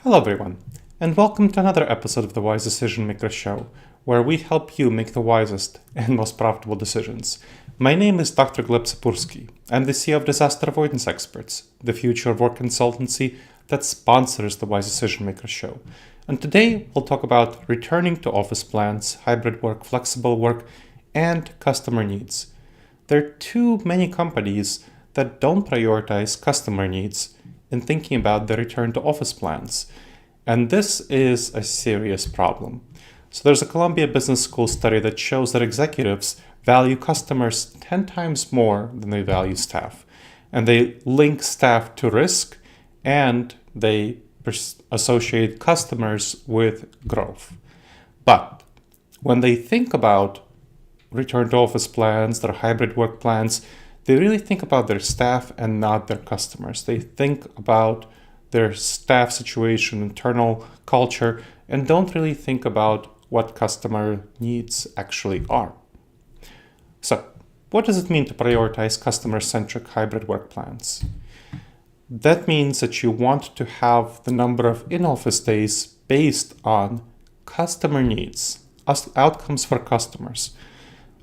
Hello everyone, and welcome to another episode of the Wise Decision Maker Show, where we help you make the wisest and most profitable decisions. My name is Dr. Gleb Tsipursky. I'm the CEO of Disaster Avoidance Experts, the future of work consultancy that sponsors the Wise Decision Maker Show. And today we'll talk about returning to office plans, hybrid work, flexible work, and customer needs. There are too many companies that don't prioritize customer needs in thinking about the return to office plans. And this is a serious problem. So there's a Columbia Business School study that shows that executives value customers 10 times more than they value staff. And they link staff to risk and they associate customers with growth. But when they think about return to office plans, their hybrid work plans, they really think about their staff and not their customers. They think about their staff situation, internal culture, and don't really think about what customer needs actually are. So, what does it mean to prioritize customer-centric hybrid work plans? That means that you want to have the number of in-office days based on customer needs, outcomes for customers.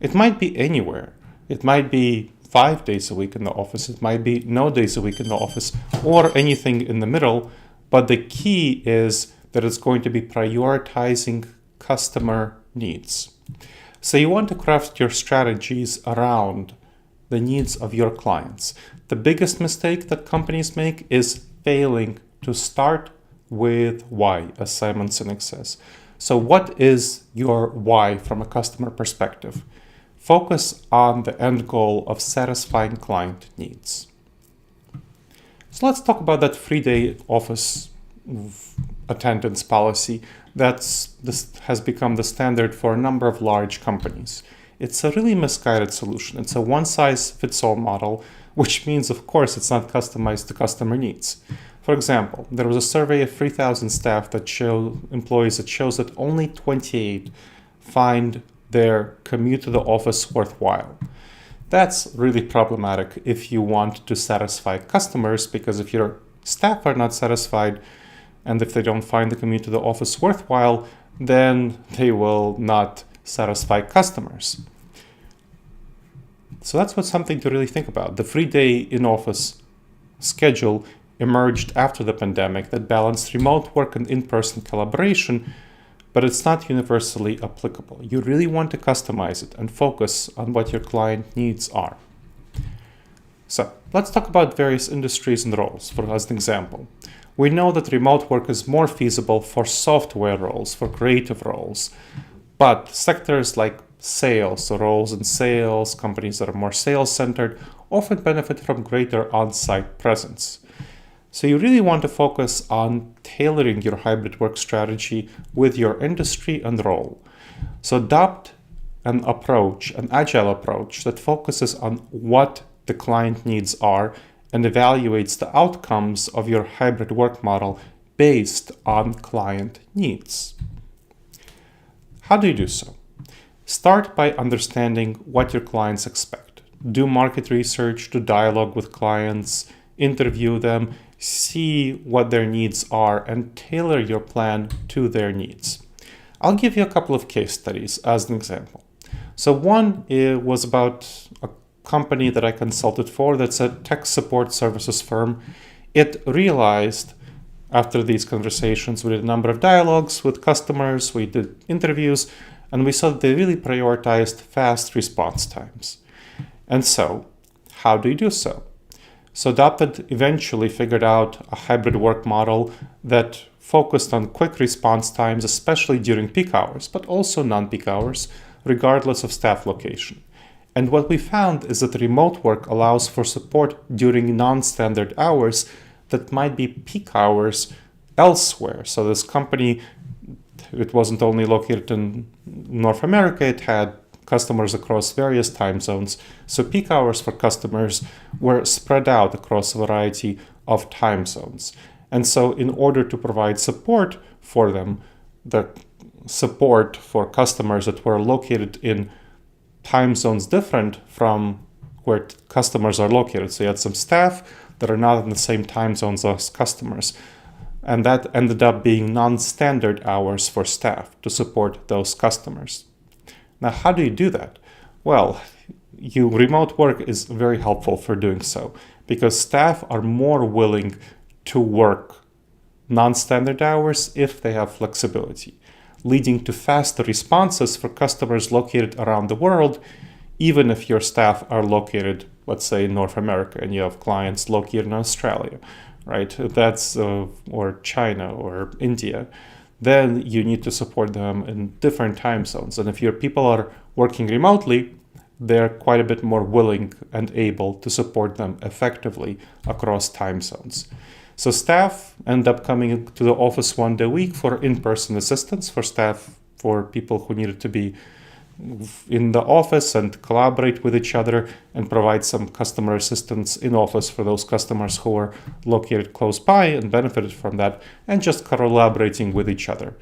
It might be anywhere. It might be 5 days a week in the office, it might be no days a week in the office, or anything in the middle, but the key is that it's going to be prioritizing customer needs. So you want to craft your strategies around the needs of your clients. The biggest mistake that companies make is failing to start with why, as Simon Sinek says. So what is your why from a customer perspective? Focus on the end goal of satisfying client needs. So let's talk about that 3-day office attendance policy this has become the standard for a number of large companies. It's a really misguided solution. It's a one-size-fits-all model, which means, of course, it's not customized to customer needs. For example, there was a survey of 3,000 staff employees that shows that only 28 find their commute to the office worthwhile. That's really problematic if you want to satisfy customers, because if your staff are not satisfied and if they don't find the commute to the office worthwhile, then they will not satisfy customers. So that's something to really think about. The 3-day in-office schedule emerged after the pandemic that balanced remote work and in-person collaboration, but it's not universally applicable. You really want to customize it and focus on what your client needs are. So let's talk about various industries and roles. As an example, we know that remote work is more feasible for software roles, for creative roles, but sectors like sales, so roles in sales, companies that are more sales-centered, often benefit from greater on-site presence. So you really want to focus on tailoring your hybrid work strategy with your industry and role. So adopt an agile approach that focuses on what the client needs are and evaluates the outcomes of your hybrid work model based on client needs. How do you do so? Start by understanding what your clients expect. Do market research, do dialogue with clients, interview them, see what their needs are, and tailor your plan to their needs. I'll give you a couple of case studies as an example. So one was about a company that I consulted for that's a tech support services firm. It realized after these conversations, we did a number of dialogues with customers, we did interviews, and we saw that they really prioritized fast response times. And so, how do you do so? So eventually figured out a hybrid work model that focused on quick response times, especially during peak hours, but also non-peak hours, regardless of staff location. And what we found is that remote work allows for support during non-standard hours that might be peak hours elsewhere. So this company, it wasn't only located in North America, it had customers across various time zones. So peak hours for customers were spread out across a variety of time zones. And so in order to provide support for them, the support for customers that were located in time zones different from where customers are located. So you had some staff that are not in the same time zones as customers. And that ended up being non-standard hours for staff to support those customers. Now, how do you do that? Well, remote work is very helpful for doing so because staff are more willing to work non-standard hours if they have flexibility, leading to faster responses for customers located around the world, even if your staff are located, let's say, in North America and you have clients located in Australia, right? That's or China or India. Then you need to support them in different time zones. And if your people are working remotely, they're quite a bit more willing and able to support them effectively across time zones. So staff end up coming to the office 1 day a week for in-person assistance for staff, for people who needed to be in the office and collaborate with each other and provide some customer assistance in office for those customers who are located close by and benefited from that, and just collaborating with each other.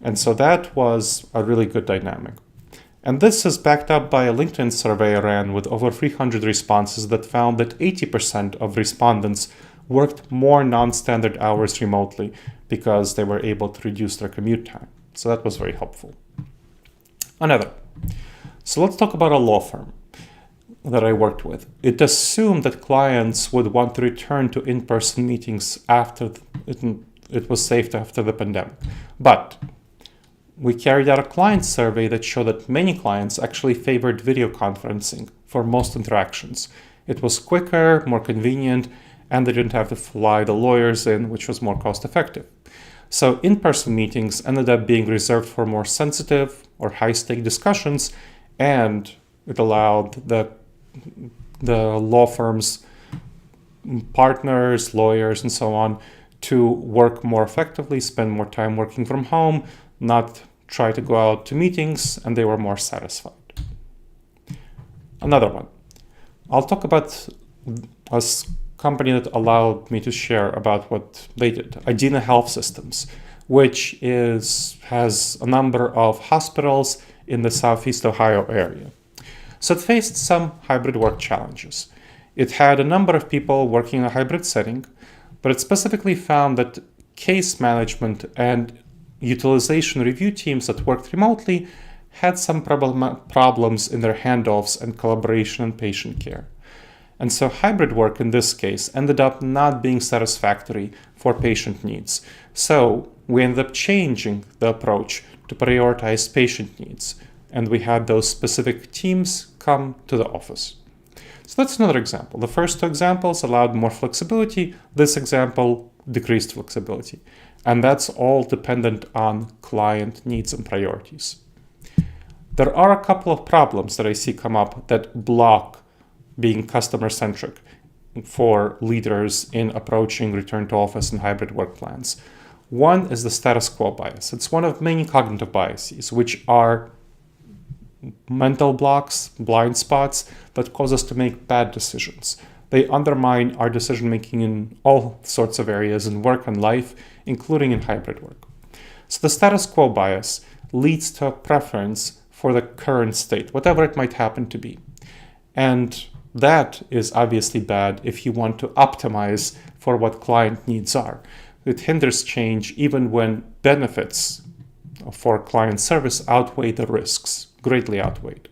And so that was a really good dynamic. And this is backed up by a LinkedIn survey I ran with over 300 responses that found that 80% of respondents worked more non-standard hours remotely because they were able to reduce their commute time. So that was very helpful. So let's talk about a law firm that I worked with. It assumed that clients would want to return to in-person meetings after it was safe after the pandemic. But we carried out a client survey that showed that many clients actually favored video conferencing for most interactions. It was quicker, more convenient, and they didn't have to fly the lawyers in, which was more cost effective. So in-person meetings ended up being reserved for more sensitive or high-stake discussions, and it allowed the law firm's partners, lawyers, and so on to work more effectively, spend more time working from home, not try to go out to meetings, and they were more satisfied. Another one. I'll talk about a company that allowed me to share about what they did. Idina Health Systems, which has a number of hospitals in the Southeast Ohio area. So it faced some hybrid work challenges. It had a number of people working in a hybrid setting, but it specifically found that case management and utilization review teams that worked remotely had some problems in their handoffs and collaboration and patient care. And so hybrid work in this case ended up not being satisfactory for patient needs. So we ended up changing the approach to prioritize patient needs, and we had those specific teams come to the office. So that's another example. The first two examples allowed more flexibility. This example decreased flexibility. And that's all dependent on client needs and priorities. There are a couple of problems that I see come up that block being customer-centric for leaders in approaching return to office and hybrid work plans. One is the status quo bias. It's one of many cognitive biases, which are mental blocks, blind spots that cause us to make bad decisions. They undermine our decision-making in all sorts of areas in work and life, including in hybrid work. So the status quo bias leads to a preference for the current state, whatever it might happen to be. And that is obviously bad if you want to optimize for what client needs are. It hinders change even when benefits for client service outweigh the risks, greatly outweighed.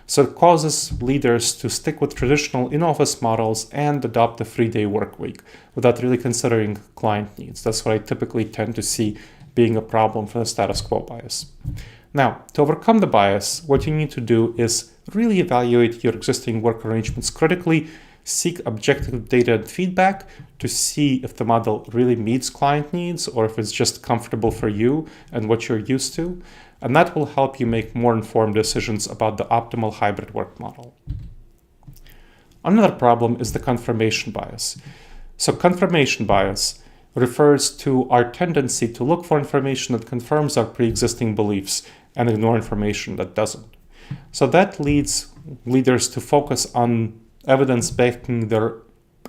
So it causes leaders to stick with traditional in-office models and adopt a 3-day work week without really considering client needs. That's what I typically tend to see being a problem for the status quo bias. Now, to overcome the bias, what you need to do is really evaluate your existing work arrangements critically, seek objective data and feedback to see if the model really meets client needs or if it's just comfortable for you and what you're used to. And that will help you make more informed decisions about the optimal hybrid work model. Another problem is the confirmation bias. So confirmation bias refers to our tendency to look for information that confirms our pre-existing beliefs and ignore information that doesn't. So that leads leaders to focus on evidence backing their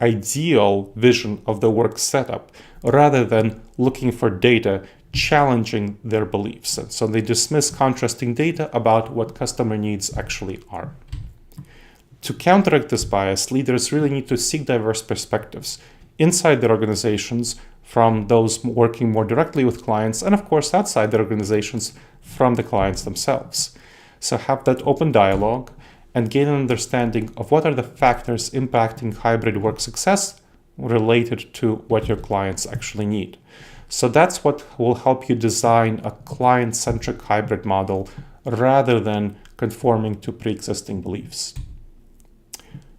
ideal vision of the work setup rather than looking for data challenging their beliefs. And so they dismiss contrasting data about what customer needs actually are. To counteract this bias, leaders really need to seek diverse perspectives inside their organizations from those working more directly with clients, and of course outside their organizations from the clients themselves. So have that open dialogue and gain an understanding of what are the factors impacting hybrid work success related to what your clients actually need. So that's what will help you design a client-centric hybrid model rather than conforming to pre-existing beliefs.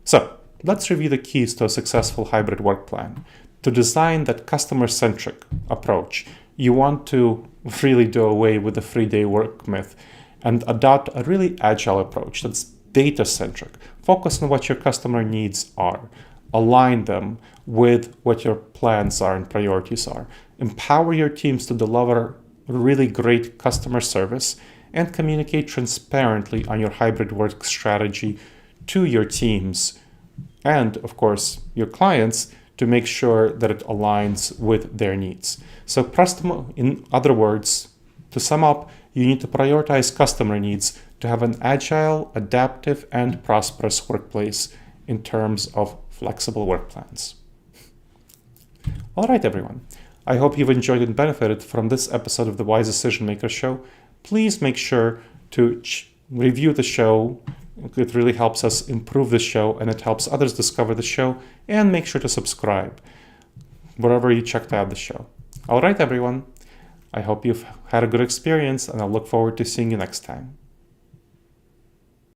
So let's review the keys to a successful hybrid work plan. To design that customer-centric approach, you want to really do away with the 3-day work myth and adopt a really agile approach that's data-centric. Focus on what your customer needs are. Align them with what your plans are and priorities are. Empower your teams to deliver really great customer service and communicate transparently on your hybrid work strategy to your teams and, of course, your clients to make sure that it aligns with their needs. So, in other words, to sum up, you need to prioritize customer needs to have an agile, adaptive, and prosperous workplace in terms of flexible work plans. All right, everyone. I hope you've enjoyed and benefited from this episode of the Wise Decision Maker Show. Please make sure to review the show. It really helps us improve the show and it helps others discover the show. And make sure to subscribe wherever you checked out the show. All right, everyone. I hope you've had a good experience and I look forward to seeing you next time.